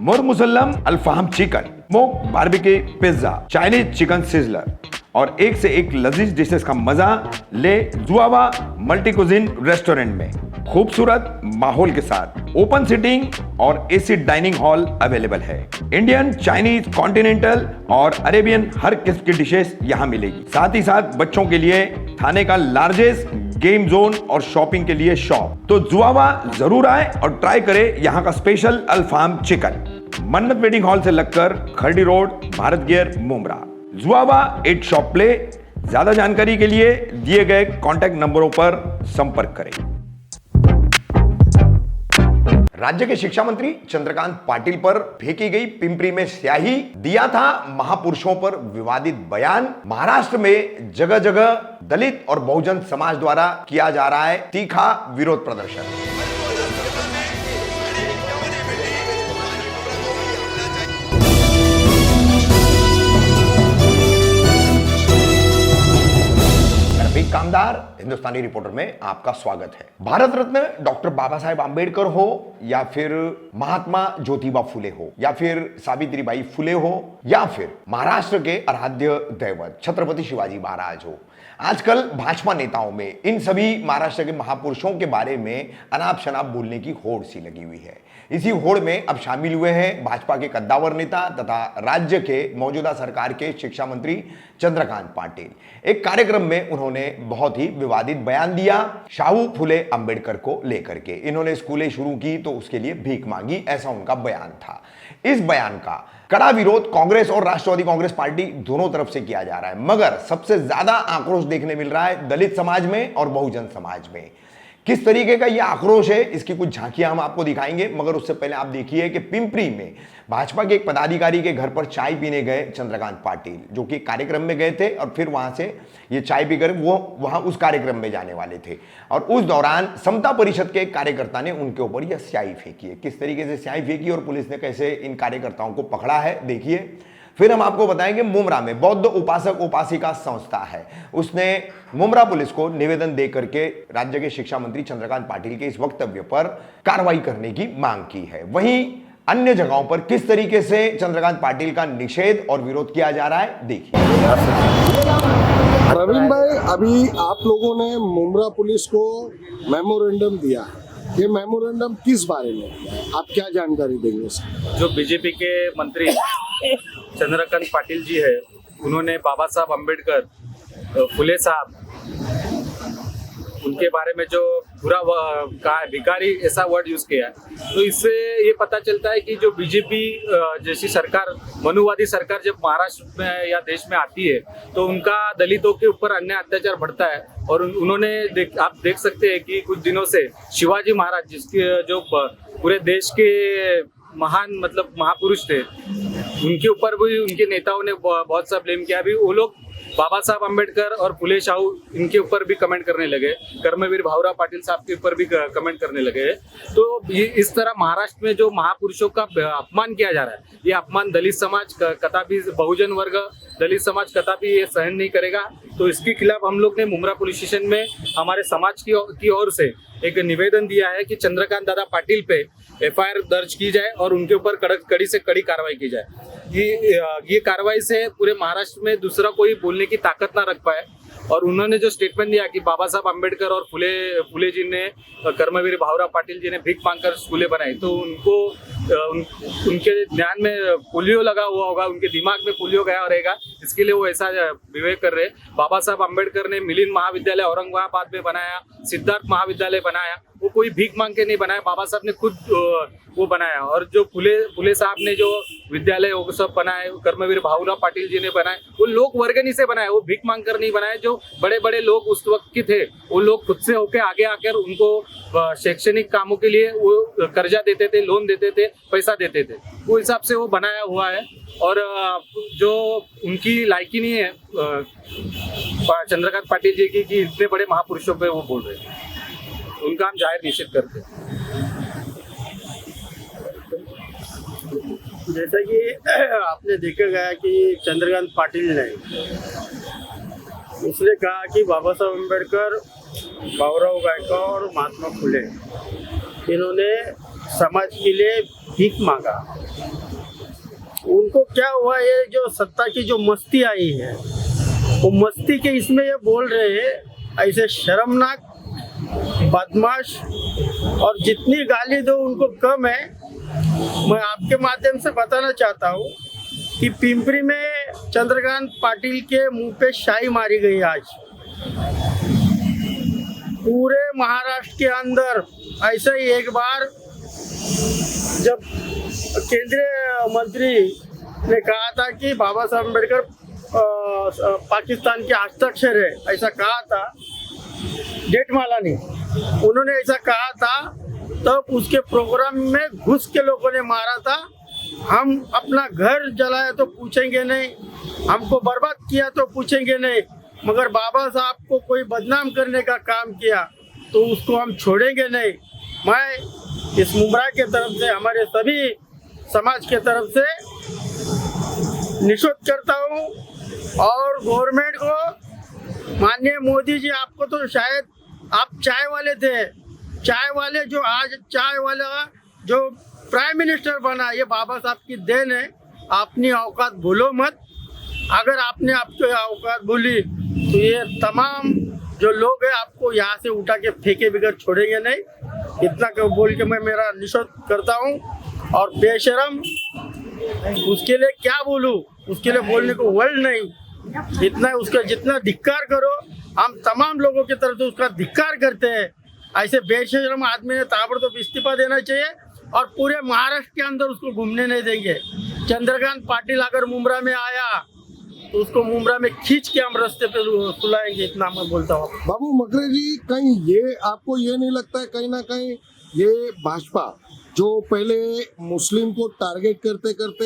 मुर musallam alfaham chicken, smoke barbecue pizza, Chinese chicken sizzler और एक से एक लजीज डिशेस का मजा ले जुआवा मल्टी कुजिन रेस्टोरेंट में। खूबसूरत माहौल के साथ ओपन सीटिंग और एसी डाइनिंग हॉल अवेलेबल है। इंडियन, चाइनीज, कॉन्टिनेंटल और अरेबियन हर किस्म की डिशेस यहाँ मिलेगी। साथ ही साथ बच्चों के लिए थाने का लार्जेस्ट गेम जोन और शॉपिंग के लिए शॉप। तो जुआवा जरूर आए और ट्राई करें यहाँ का special alfaham chicken. Mannat wedding hall से लगकर खरडी रोड, भारत गियर, मुमरा। जुआवा 8 शॉप प्ले। ज्यादा जानकारी के लिए दिए गए कॉन्टैक्ट नंबरों पर संपर्क करें। राज्य के शिक्षा मंत्री चंद्रकांत पाटिल पर फेंकी गई पिंपरी में स्याही, दिया था महापुरुषों पर विवादित बयान। महाराष्ट्र में जगह जगह दलित और बहुजन समाज द्वारा किया जा रहा है तीखा विरोध प्रदर्शन। कामदार हिंदुस्तानी रिपोर्टर में आपका स्वागत है। भारत रत्न डॉक्टर बाबा साहेब आंबेडकर हो या फिर महात्मा ज्योतिबा फुले हो या फिर सावित्रीबाई फुले हो या फिर महाराष्ट्र के आराध्य दैवत छत्रपति शिवाजी महाराज हो, आजकल भाजपा नेताओं में इन सभी महाराष्ट्र के महापुरुषों के बारे में अनाप शनाप बोलने की होड़ सी लगी हुई है। इसी होड़ में अब शामिल हुए हैं भाजपा के कद्दावर नेता तथा राज्य के मौजूदा सरकार के शिक्षा मंत्री चंद्रकांत पाटिल। एक कार्यक्रम में उन्होंने बहुत ही विवादित बयान दिया शाहू फुले अंबेडकर को लेकर के। इन्होंने स्कूलें शुरू की तो उसके लिए भीख मांगी, ऐसा उनका बयान था। इस बयान का कड़ा विरोध कांग्रेस और राष्ट्रवादी कांग्रेस पार्टी दोनों तरफ से किया जा रहा है, मगर सबसे ज्यादा आक्रोश देखने मिल रहा है दलित समाज में और बहुजन समाज में। किस तरीके का यह आक्रोश है, इसकी कुछ झांकियां हम आपको दिखाएंगे, मगर उससे पहले आप देखिए कि पिंपरी में भाजपा के एक पदाधिकारी के घर पर चाय पीने गए चंद्रकांत पाटिल, जो कि कार्यक्रम में गए थे और फिर वहां से ये चाय पीकर वो वहां उस कार्यक्रम में जाने वाले थे। और उस दौरान समता परिषद के एक कार्यकर्ता ने उनके ऊपर यह स्याही फेंकी है। किस तरीके से स्याही फेंकी और पुलिस ने कैसे इन कार्यकर्ताओं को पकड़ा है, देखिए। फिर हम आपको बताएंगे मुमरा में बौद्ध उपासक उपासिका संस्था है, उसने मुमरा पुलिस को निवेदन दे करके राज्य के शिक्षा मंत्री चंद्रकांत पाटिल के इस वक्तव्य पर कार्रवाई करने की मांग की है। वहीं अन्य जगहों पर किस तरीके से चंद्रकांत पाटिल का निषेध और विरोध किया जा रहा है, देखिए। प्रवीण भाई, अभी आप लोगों ने मुमरा पुलिस को मेमोरेंडम दिया है, ये मेमोरेंडम किस बारे में, आप क्या जानकारी देंगे? जो बीजेपी के मंत्री चंद्रकांत पाटिल जी है, उन्होंने बाबा साहब अम्बेडकर, फुले साहब, उनके बारे में जो बुरा कहा है, भिखारी ऐसा वर्ड यूज किया है, तो इससे ये पता चलता है कि जो बीजेपी जैसी सरकार, मनुवादी सरकार जब महाराष्ट्र में या देश में आती है तो उनका दलितों के ऊपर अन्याय अत्याचार बढ़ता है। और उन्होंने आप देख सकते हैं कि कुछ दिनों से शिवाजी महाराज, जिसके जो पूरे देश के महान मतलब महापुरुष थे, उनके ऊपर भी उनके नेताओं ने बहुत सा ब्लेम किया। अभी वो लोग बाबा साहब अम्बेडकर और फुले शाहू, इनके ऊपर भी कमेंट करने लगे, कर्मवीर भाऊराव पाटिल साहब के ऊपर भी कमेंट करने लगे। तो ये इस तरह महाराष्ट्र में जो महापुरुषों का अपमान किया जा रहा है, ये अपमान दलित समाज कदापि, बहुजन वर्ग दलित समाज कदापि ये सहन नहीं करेगा। तो इसके खिलाफ हम लोग ने मुमरा पुलिस स्टेशन में हमारे समाज की ओर से एक निवेदन दिया है कि चंद्रकांत दादा पाटिल पे FIR दर्ज की जाए और उनके ऊपर कड़ी से कड़ी कार्रवाई की जाए। ये कार्रवाई से पूरे महाराष्ट्र में दूसरा कोई बोलने की ताकत ना रख पाए। और उन्होंने जो स्टेटमेंट दिया कि बाबा साहब अम्बेडकर और फुले जी ने, कर्मवीर भाऊराव पाटिल जी ने भीख मांगकर स्कूलें बनाई, तो उनको उनके ध्यान में पोलियो लगा हुआ होगा, उनके दिमाग में पोलियो गया रहेगा, इसके लिए वो ऐसा विवेक कर रहे। बाबा साहब अम्बेडकर ने मिलिंद महाविद्यालय औरंगाबाद में बनाया, सिद्धार्थ महाविद्यालय बनाया, वो कोई भीख मांग के नहीं बनाया, बाबा साहब ने खुद वो बनाया। और जो फुले साहब ने जो विद्यालय वो सब बनाए, कर्मवीर भाऊराव पाटिल जी ने बनाए, वो लोक वर्गनी से बनाए, वो भीख मांग कर नहीं बनाए। जो बड़े बड़े लोग उस वक्त के थे, वो लोग खुद से होके आगे आकर उनको शैक्षणिक कामों के लिए वो कर्जा देते थे, लोन देते थे, पैसा देते थे, वो हिसाब से वो बनाया हुआ है। और जो उनकी लायकी नहीं है चंद्रकांत पाटिल जी की कि इतने बड़े महापुरुषों पे वो बोल रहे हैं, उनका हम जाहिर निषेध करते हैं। जैसा कि आपने देखा गया कि चंद्रकांत पाटिल ने उसने कहा कि बाबा साहब अम्बेडकर, भाऊराव गायकवाड़ और महात्मा फुले, इन्होंने समाज के लिए भीख मांगा। उनको क्या हुआ, ये जो सत्ता की जो मस्ती आई है, वो मस्ती के इसमें ये बोल रहे हैं ऐसे शर्मनाक, बदमाश, और जितनी गाली दो उनको कम है। मैं आपके माध्यम से बताना चाहता हूँ कि पिंपरी में चंद्रकांत पाटिल के मुंह पे शाही मारी गई आज। पूरे महाराष्ट्र के अंदर ऐसे ही एक बार जब केंद्रीय मंत्री ने कहा था कि बाबा साहब अम्बेडकर पाकिस्तान के हस्ताक्षर है, ऐसा कहा था जेठमाला ने, उन्होंने ऐसा कहा था, तब उसके प्रोग्राम में घुस के लोगों ने मारा था। हम अपना घर जलाया तो पूछेंगे नहीं, हमको बर्बाद किया तो पूछेंगे नहीं, मगर बाबा साहब को कोई बदनाम करने का काम किया तो उसको हम छोड़ेंगे नहीं। मैं इस मुमरा के तरफ से, हमारे सभी समाज के तरफ से निषेध करता हूँ। और गवर्नमेंट को, माननीय मोदी जी, आपको तो शायद, आप चाय वाले थे, चाय वाले जो आज चाय वाला जो प्राइम मिनिस्टर बना, ये बाबा साहब की देन है। अपनी औकात भूलो मत। अगर आपने आपकी औकात भूली तो ये तमाम जो लोग हैं आपको यहाँ से उठा के फेंके बगैर छोड़ेंगे नहीं। इतना बोल के मैं मेरा निषेध करता हूँ। और बेशरम, उसके लिए क्या बोलूँ, उसके लिए बोलने को वर्ड नहीं। इतना उसका जितना धिक्कार करो, हम तमाम लोगों की तरफ से उसका धिक्कार करते हैं। ऐसे बेशरम आदमी ने ताबड़तोड़ इस्तीफा देना चाहिए और पूरे महाराष्ट्र के अंदर उसको घूमने नहीं देंगे। चंद्रकांत पाटिल अगर मुमरा में आया तो उसको मुमरा में खींच के हम रास्ते पे सुलाएंगे, इतना मैं बोलता हूँ। बाबू मकरे जी, कहीं ये आपको ये नहीं लगता है कहीं ना कहीं ये भाजपा जो पहले मुस्लिम को टारगेट करते करते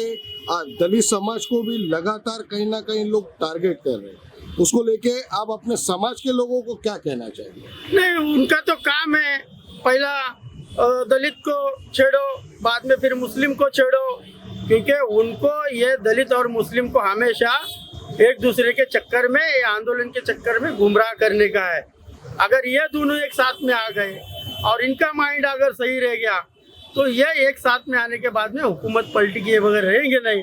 दलित समाज को भी लगातार कहीं ना कहीं लोग टारगेट कर रहे हैं, उसको लेके आप अपने समाज के लोगों को क्या कहना चाहिए? नहीं, उनका तो काम है, पहला दलित को छेड़ो, बाद में फिर मुस्लिम को छेड़ो, क्योंकि उनको ये दलित और मुस्लिम को हमेशा एक दूसरे के चक्कर में, ये आंदोलन के चक्कर में गुमराह करने का है। अगर ये दोनों एक साथ में आ गए और इनका माइंड अगर सही रह गया तो ये एक साथ में आने के बाद में हुकूमत पलटी किए बगैर रहेंगे नहीं।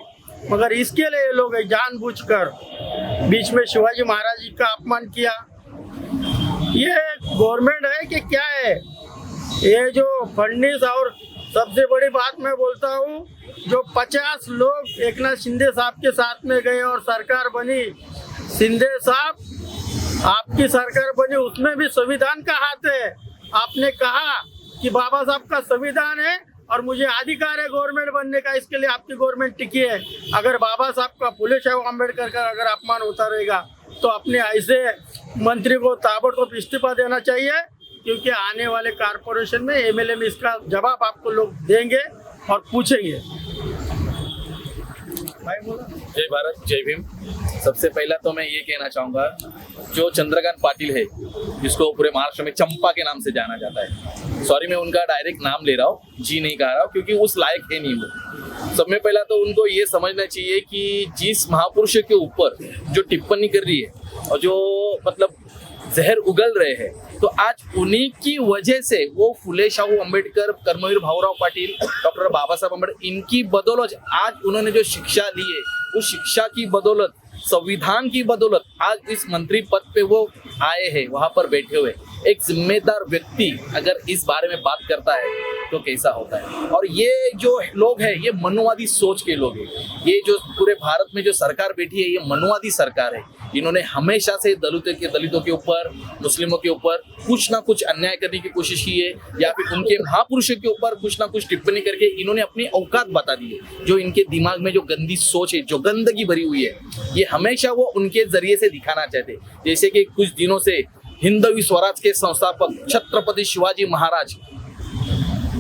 मगर इसके लिए ये लोग जानबूझकर बीच में शिवाजी महाराज जी का अपमान किया। ये गवर्नमेंट है कि क्या है? ये जो फडणवीस, और सबसे बड़ी बात मैं बोलता हूँ, जो 50 लोग एकनाथ शिंदे साहब के साथ में गए और सरकार बनी, शिंदे साहब आपकी सरकार बनी, उसमें भी संविधान का हाथ है। आपने कहा कि बाबा साहब का संविधान है और मुझे अधिकार है गवर्नमेंट बनने का, इसके लिए आपकी गवर्नमेंट टिकी है। अगर बाबा साहब का, फुले शाह अम्बेडकर का अगर अपमान होता रहेगा तो अपने ऐसे मंत्री को ताबड़तोड़ इस्तीफा देना चाहिए, क्योंकि आने वाले कारपोरेशन में, एमएलए में इसका जवाब आपको लोग देंगे और पूछेंगे। जय भारत, जय भीम। सबसे पहला तो मैं ये कहना चाहूँगा, जो चंद्रकांत पाटिल है, जिसको पूरे महाराष्ट्र में चंपा के नाम से जाना जाता है, सॉरी मैं उनका डायरेक्ट नाम ले रहा हूँ, जी नहीं कह रहा हूँ, क्योंकि उस लायक है नहीं वो। सब में पहला तो उनको ये समझना चाहिए कि जिस महापुरुष के ऊपर जो टिप्पणी कर रही है और जो मतलब जहर उगल रहे हैं, तो आज उन्हीं की वजह से वो फुले शाहू अम्बेडकर, कर्मवीर भाऊराव पाटिल, डॉक्टर बाबा साहब अम्बेडकर, इनकी बदौलत आज उन्होंने जो शिक्षा ली है, उस शिक्षा की बदौलत, संविधान की बदौलत आज इस मंत्री पद पे वो आए हैं, वहां पर बैठे हुए। एक जिम्मेदार व्यक्ति अगर इस बारे में बात करता है तो कैसा होता है। और ये जो लोग हैं, ये मनुवादी सोच के लोग हैं। ये जो पूरे भारत में जो सरकार बैठी है, ये मनुवादी सरकार है। इन्होंने हमेशा से दलितों के ऊपर, मुस्लिमों के ऊपर कुछ ना कुछ अन्याय करने की कोशिश की है, या फिर उनके महापुरुषों के ऊपर कुछ ना कुछ टिप्पणी करके इन्होंने अपनी औकात बता दी है। जो इनके दिमाग में जो गंदी सोच है, जो गंदगी भरी हुई है, ये हमेशा वो उनके जरिए से दिखाना चाहते। जैसे कि कुछ दिनों से हिंदवी स्वराज के संस्थापक छत्रपति शिवाजी महाराज,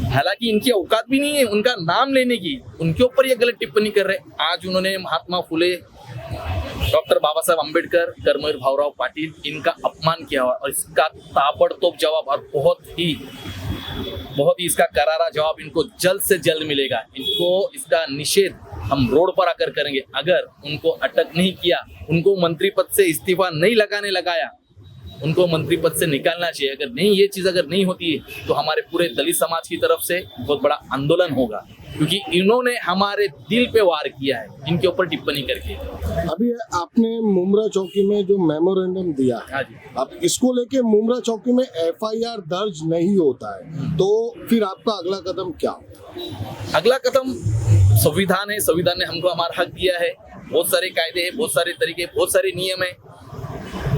हालांकि इनकी औकात भी नहीं है उनका नाम लेने की, उनके ऊपर ये गलत टिप्पणी कर रहे हैं। आज उन्होंने महात्मा फुले, डॉक्टर बाबा साहब अम्बेडकर, कर्मवीर भाऊराव पाटिल, इनका अपमान किया हुआ, और इसका ताबड़तोड़ जवाब, और बहुत ही इसका करारा जवाब इनको जल्द से जल्द मिलेगा। इनको इसका निषेध हम रोड पर आकर करेंगे। अगर उनको अटक नहीं किया, उनको मंत्री पद से इस्तीफा नहीं लगाया, उनको मंत्री पद से निकालना चाहिए। अगर नहीं, ये चीज अगर नहीं होती है तो हमारे पूरे दलित समाज की तरफ से बहुत बड़ा आंदोलन होगा। क्योंकि इन्होंने हमारे दिल पे वार किया है इनके ऊपर टिप्पणी करके। अभी आपने मुमरा चौकी में जो मेमोरेंडम दिया है, हाँ जी। अब इसको लेके मुमरा चौकी में FIR दर्ज नहीं होता है, तो फिर आपका अगला कदम क्या? अगला कदम संविधान है, संविधान ने हमको हमारा हक दिया है, बहुत सारे कायदे हैं, बहुत सारे तरीके, बहुत सारे नियम है।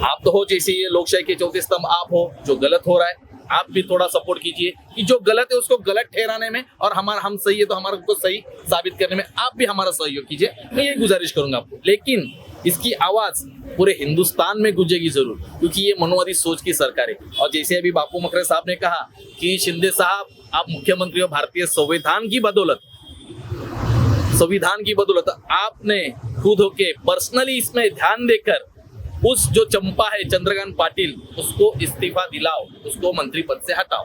आप तो हो जैसे ये लोकशाही के चौथे स्तंभ आप हो, जो गलत हो रहा है आप भी थोड़ा सपोर्ट कीजिए कि जो गलत है उसको गलत ठहराने में, और हम सही है तो हमारे को सही साबित करने में आप भी हमारा सहयोग कीजिए। मैं ये गुजारिश करूंगा आपको, लेकिन इसकी आवाज पूरे हिंदुस्तान में गूंजेगी जरूर, क्योंकि ये मनोवादी सोच की सरकार है। और जैसे अभी बापू मकरे साहब ने कहा कि शिंदे साहब आप मुख्यमंत्री हो भारतीय संविधान की बदौलत आपने खुद होके पर्सनली इसमें ध्यान देकर उस जो चंपा है चंद्रकांत पाटिल उसको इस्तीफा दिलाओ, उसको मंत्री पद से हटाओ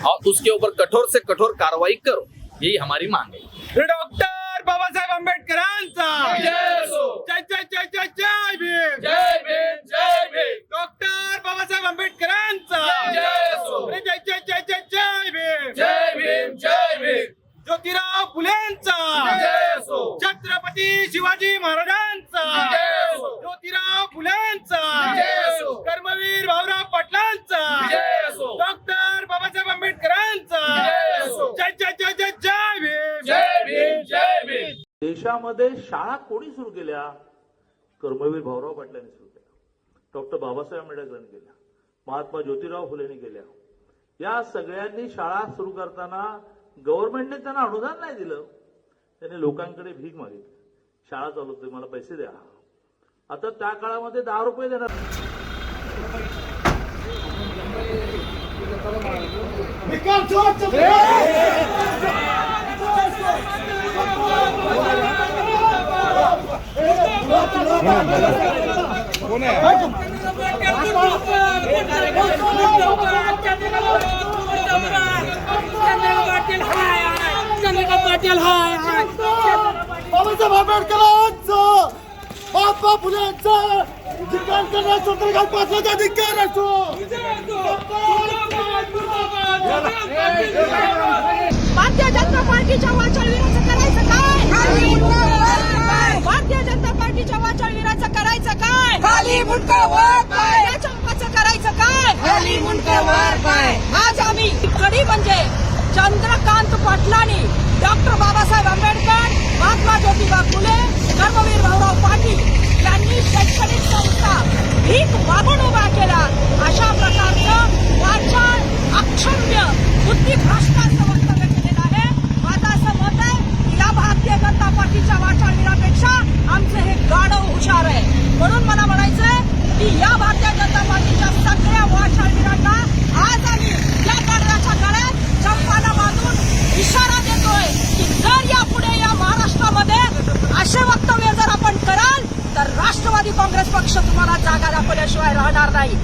और उसके ऊपर कठोर से कठोर कार्रवाई करो, यही हमारी मांग है। डॉक्टर बाबासाहेब आंबेडकरांचा जय हो। जय जय जय जय जय भीम, जय भीम, जय भीम, डॉक्टर बाबासाहेब आंबेडकरांचा जय हो। जय जय जय जय जय जय भीम, जय भीम, जय भीम, ज्योतिराव फुलेंचा जय हो। छत्रपती शिवाजी महाराजांचा जय हो। ज्योतिराव फुलेंचा जय हो। कर्मवीर भाऊराव पाटलांचा जय हो। डॉक्टर बाबासाहेब आंबेडकरांचा जय हो। जय जय जय जय जय भीम, जय भीम, जय भीम। देशामध्ये शाळा कोणी सुरू केल्या? कर्मवीर भाऊराव पाटलांनी सुरू केल्या, डॉक्टर बाबासाहेब आंबेडकरांनी केल्या, महात्मा ज्योतिराव फुलेंनी केल्या। या सगळ्यांनी शाळा सुरू करताना गव्हर्नमेंटने त्यांना अनुदान नाही दिलं, त्यांनी लोकांकडे भीक मागितली, शाळा चालवतोय मला पैसे द्या। आता त्या काळामध्ये 10 रुपये देणार। पाटील हाय बाबासाहेब आंबेडकरांचं, महात्मा फुलेंचं अधिकार करण्याचा चंद्रकांत पाटलांचा अधिकार असतो। भारतीय जनता पार्टीच्या वाचाळवीराचं करायचं काय? भारतीय जनता पार्टीच्या वाचाळवीराचं करायचं काय? खाली मुंडका वर पाय, या चंपाचं करायचं काय? खाली मुंडका वर पाय। आज आम्ही कडी म्हणजे चंद्रकांत पाटलांनी डॉक्टर बाबासाहेब आंबेडकर, महात्मा ज्योतिबा फुले, कर्मवीर भाऊराव पाटील यांनी शैक्षणिक संस्था भीक मागून उभा केला, अशा प्रकारचं वाचाळ अक्षम्य बुद्धिभ्रष्टाचं वक्तव्य केलेलं आहे। माझं असं मत आहे की या भारतीय जनता पार्टीच्या वाचाळवीरापेक्षा आमचं हे गाढव हुशार आहे। म्हणून मला म्हणायचंय की या भारतीय जनता पार्टीच्या सगळ्या वाचाळवीरांना आज आम्ही या गाढवाच्या गळ्यात चंपाला बांधून इशारा देतोय की जर यापुढे या महाराष्ट्रामध्ये असे वक्तव्य जर आपण कराल तर राष्ट्रवादी काँग्रेस पक्ष तुम्हाला जागा दाखवल्याशिवाय राहणार नाही।